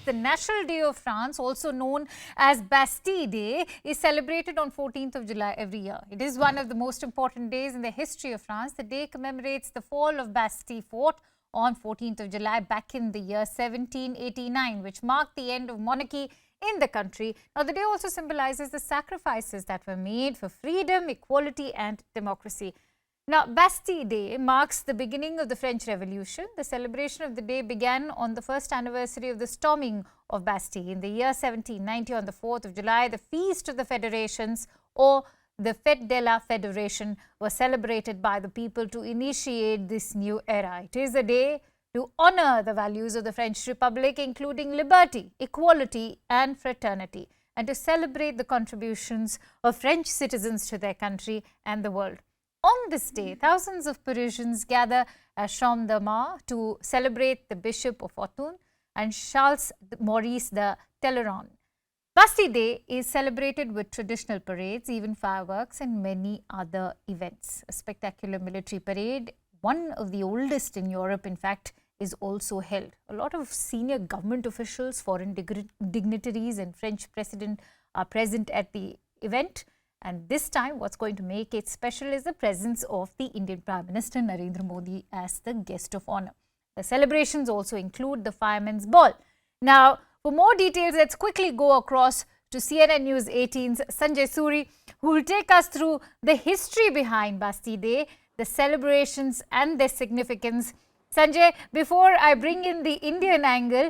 the National Day of France, also known as Bastille Day, is celebrated on 14th of July every year. It is one of the most important days in the history of France. The day commemorates the fall of Bastille Fort on 14th of July back in the year 1789, which marked the end of monarchy in the country. Now, the day also symbolizes the sacrifices that were made for freedom, equality and democracy. Now, Bastille Day marks the beginning of the French Revolution. The celebration of the day began on the first anniversary of the storming of Bastille in the year 1790 on the 4th of July. The Feast of the Federations, or the Fête de la Fédération, was celebrated by the people to initiate this new era. It is a day to honor the values of the French Republic, including liberty, equality and fraternity, and to celebrate the contributions of French citizens to their country and the world. On this day, thousands of Parisians gather at Champ de Mars to celebrate the Bishop of Autun and Charles Maurice de Talleyrand. Bastille Day is celebrated with traditional parades, even fireworks and many other events. A spectacular military parade, one of the oldest in Europe in fact, is also held. A lot of senior government officials, foreign dignitaries and French president are present at the event. And this time, what's going to make it special is the presence of the Indian Prime Minister Narendra Modi as the guest of honor. The celebrations also include the Fireman's Ball. Now, for more details, let's quickly go across to CNN News 18's Sanjay Suri, who will take us through the history behind Bastille Day, the celebrations and their significance. Sanjay, before I bring in the Indian angle,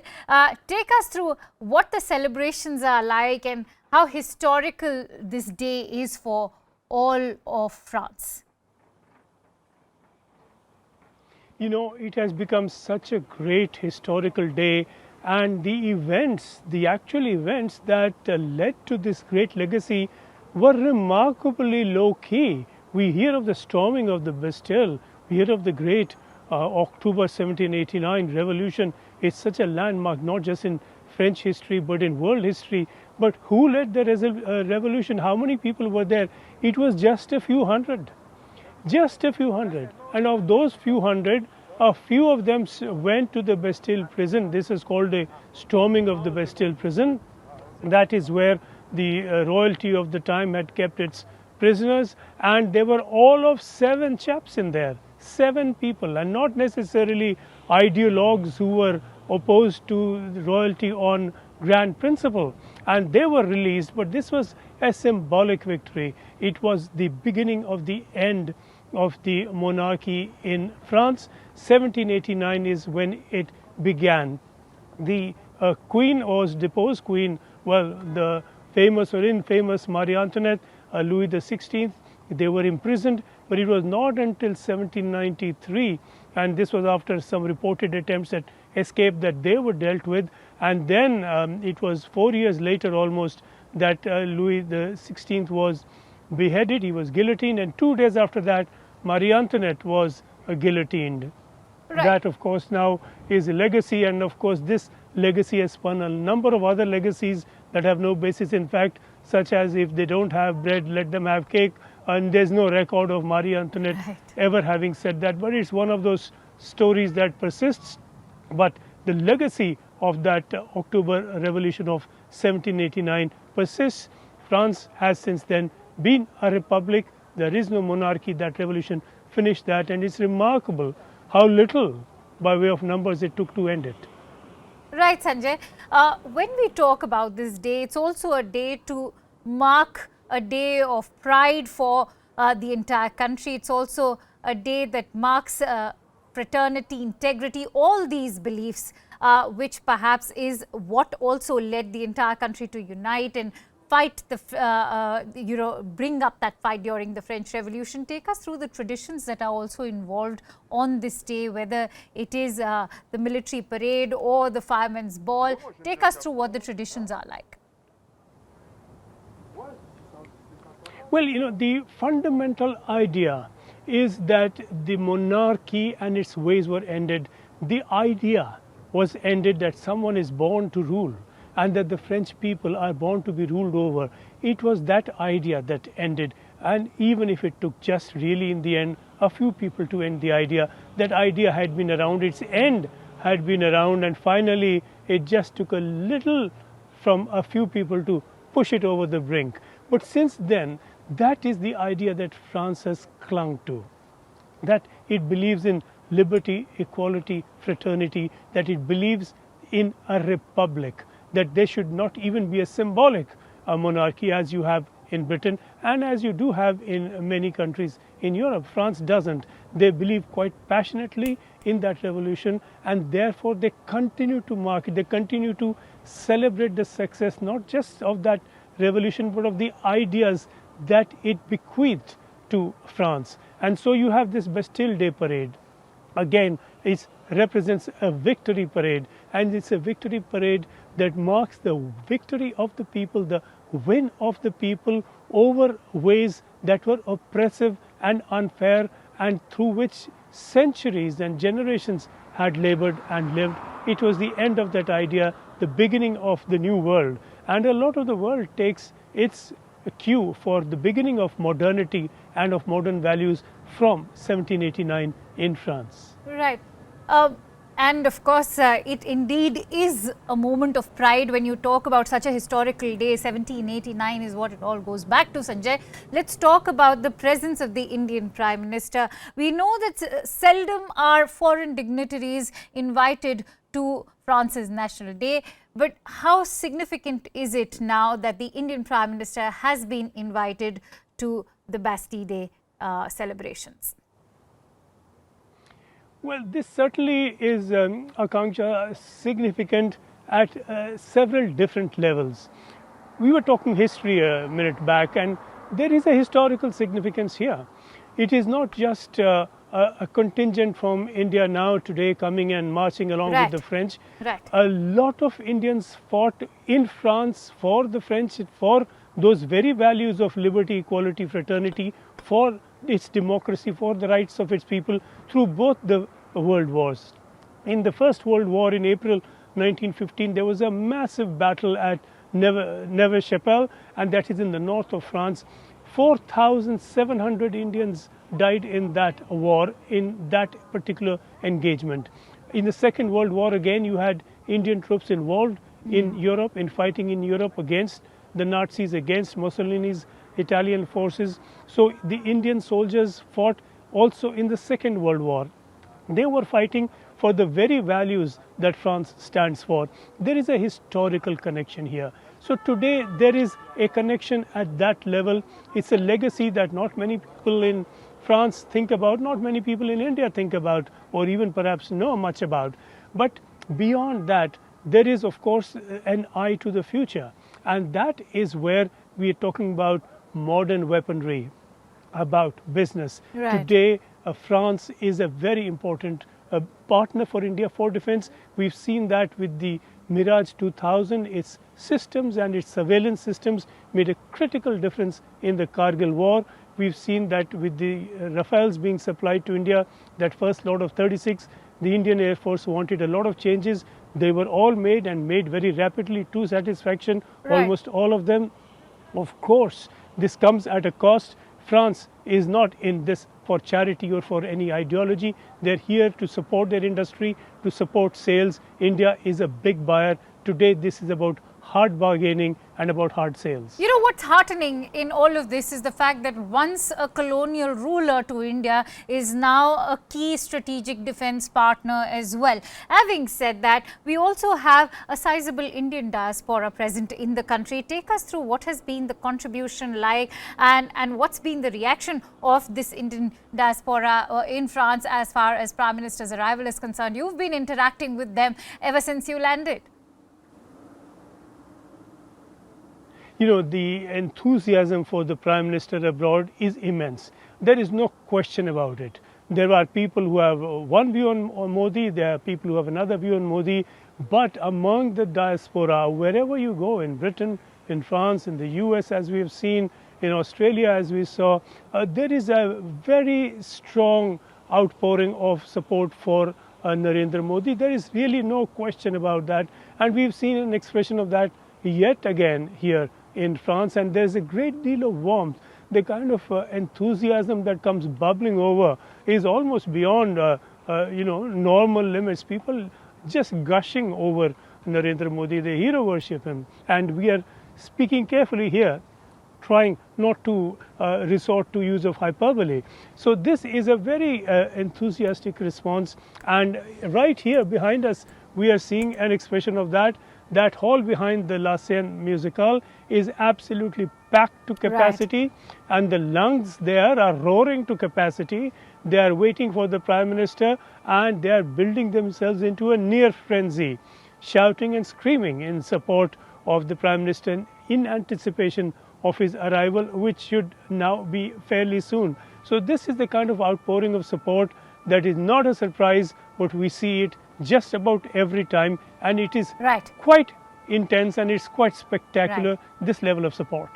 take us through what the celebrations are like and how historical this day is for all of France. You know, it has become such a great historical day, and the events, the actual events that led to this great legacy were remarkably low-key. We hear of the storming of the Bastille, we hear of the great October 1789 revolution. It's such a landmark, not just in French history but in world history. But who led the revolution? How many people were there? It was just a few hundred. Just a few hundred. And of those few hundred, a few of them went to the Bastille prison. This is called a storming of the Bastille prison. That is where the royalty of the time had kept its prisoners. And there were all of 7 chaps in there. 7 people, and not necessarily ideologues who were opposed to royalty on grand principle, and they were released. But this was a symbolic victory. It was the beginning of the end of the monarchy in France. 1789 is when it began. The queen was deposed queen, well, the famous or infamous Marie Antoinette, Louis XVI, they were imprisoned. But it was not until 1793, and this was after some reported attempts at escape, that they were dealt with. And then it was 4 years later almost that Louis XVI was beheaded. He was guillotined, and 2 days after that, Marie Antoinette was guillotined. Right. That, of course, now is a legacy, and of course this legacy has spun a number of other legacies that have no basis in fact, such as if they don't have bread, let them have cake. And there's no record of Marie Antoinette ever having said that. But it's one of those stories that persists. But the legacy of that October Revolution of 1789 persists. France has since then been a republic. There is no monarchy. That revolution finished that. And it's remarkable how little, by way of numbers, it took to end it. Right, Sanjay. When we talk about this day, it's also a day to mark a day of pride for the entire country. It's also a day that marks fraternity, integrity, all these beliefs, which perhaps is what also led the entire country to unite and fight the, bring up that fight during the French Revolution. Take us through the traditions that are also involved on this day, whether it is the military parade or the Fireman's Ball. Take us through what the traditions are like. Well, you know, the fundamental idea is that the monarchy and its ways were ended. The idea was ended that someone is born to rule and that the French people are born to be ruled over. It was that idea that ended. And even if it took just really in the end a few people to end the idea, that idea had been around, its end had been around, and finally It just took a little from a few people to push it over the brink. But since then, that is the idea that France has clung to, that it believes in liberty, equality, fraternity, that it believes in a republic, that there should not even be a symbolic monarchy as you have in Britain and as you do have in many countries in Europe. France doesn't. They believe quite passionately in that revolution, and therefore they continue to mark it, they continue to celebrate the success not just of that revolution but of the ideas that it bequeathed to France. And so you have this Bastille Day parade. Again, it represents a victory parade, and it's a victory parade that marks the victory of the people, the win of the people over ways that were oppressive and unfair and through which centuries and generations had labored and lived. It was the end of that idea, the beginning of the new world. And a lot of the world takes its cue for the beginning of modernity and of modern values from 1789 in France. Right. And of course, it indeed is a moment of pride when you talk about such a historical day. 1789 is what it all goes back to, Sanjay. Let's talk about the presence of the Indian Prime Minister. We know that seldom are foreign dignitaries invited to France's National Day, but how significant is it now that the Indian Prime Minister has been invited to the Bastille Day celebrations? Well, this certainly is, Akanksha, significant at several different levels. We were talking history a minute back, and there is a historical significance here. It is not just a contingent from India now today coming and marching along with the French. Right. A lot of Indians fought in France for the French, for those very values of liberty, equality, fraternity, for its democracy, for the rights of its people through both the world wars. In the First World War in April 1915, there was a massive battle at Neuve-Chapelle, and that is in the north of France. 4,700 Indians died in that war, in that particular engagement. In the Second World War, again, you had Indian troops involved in Europe, in fighting in Europe against the Nazis, against Mussolini's Italian forces. So the Indian soldiers fought also in the Second World War. They were fighting for the very values that France stands for. There is a historical connection here. So today there is a connection at that level. It's a legacy that not many people in France think about, not many people in India think about, or even perhaps know much about. But beyond that, there is of course an eye to the future. And that is where we are talking about modern weaponry, about business. Right. Today, France is a very important partner for India for defense. We've seen that with the Mirage 2000, its systems and its surveillance systems made a critical difference in the Kargil war. We've seen that with the Rafales being supplied to India, that first lot of 36, the Indian Air Force wanted a lot of changes. They were all made and made very rapidly to satisfaction, Right. almost all of them. Of course, this comes at a cost. France is not in this for charity or for any ideology. They're here to support their industry, to support sales. India is a big buyer. Today, this is about hard bargaining and about hard sales. You know, what's heartening in all of this is the fact that once a colonial ruler to India is now a key strategic defense partner as well. Having said that, we also have a sizable Indian diaspora present in the country. Take us through what has been the contribution like, and what's been the reaction of this Indian diaspora in France as far as Prime Minister's arrival is concerned. You've been interacting with them ever since you landed. You know, the enthusiasm for the Prime Minister abroad is immense. There is no question about it. There are people who have one view on Modi, there are people who have another view on Modi, but among the diaspora, wherever you go, in Britain, in France, in the US, as we have seen, in Australia, as we saw, there is a very strong outpouring of support for Narendra Modi. There is really no question about that, and we've seen an expression of that yet again here in France, and there's a great deal of warmth. The kind of enthusiasm that comes bubbling over is almost beyond normal limits. People just gushing over Narendra Modi. They hero worship him. And we are speaking carefully here, trying not to resort to use of hyperbole. So this is a very enthusiastic response, and right here behind us we are seeing an expression of that. That hall behind the La Seine Musicale is absolutely packed to capacity, and the lungs there are roaring to capacity. They are waiting for the Prime Minister, and they are building themselves into a near frenzy, shouting and screaming in support of the Prime Minister in anticipation of his arrival, which should now be fairly soon. So this is the kind of outpouring of support that is not a surprise, but we see it just about every time, and it is quite intense and it's quite spectacular, this level of support.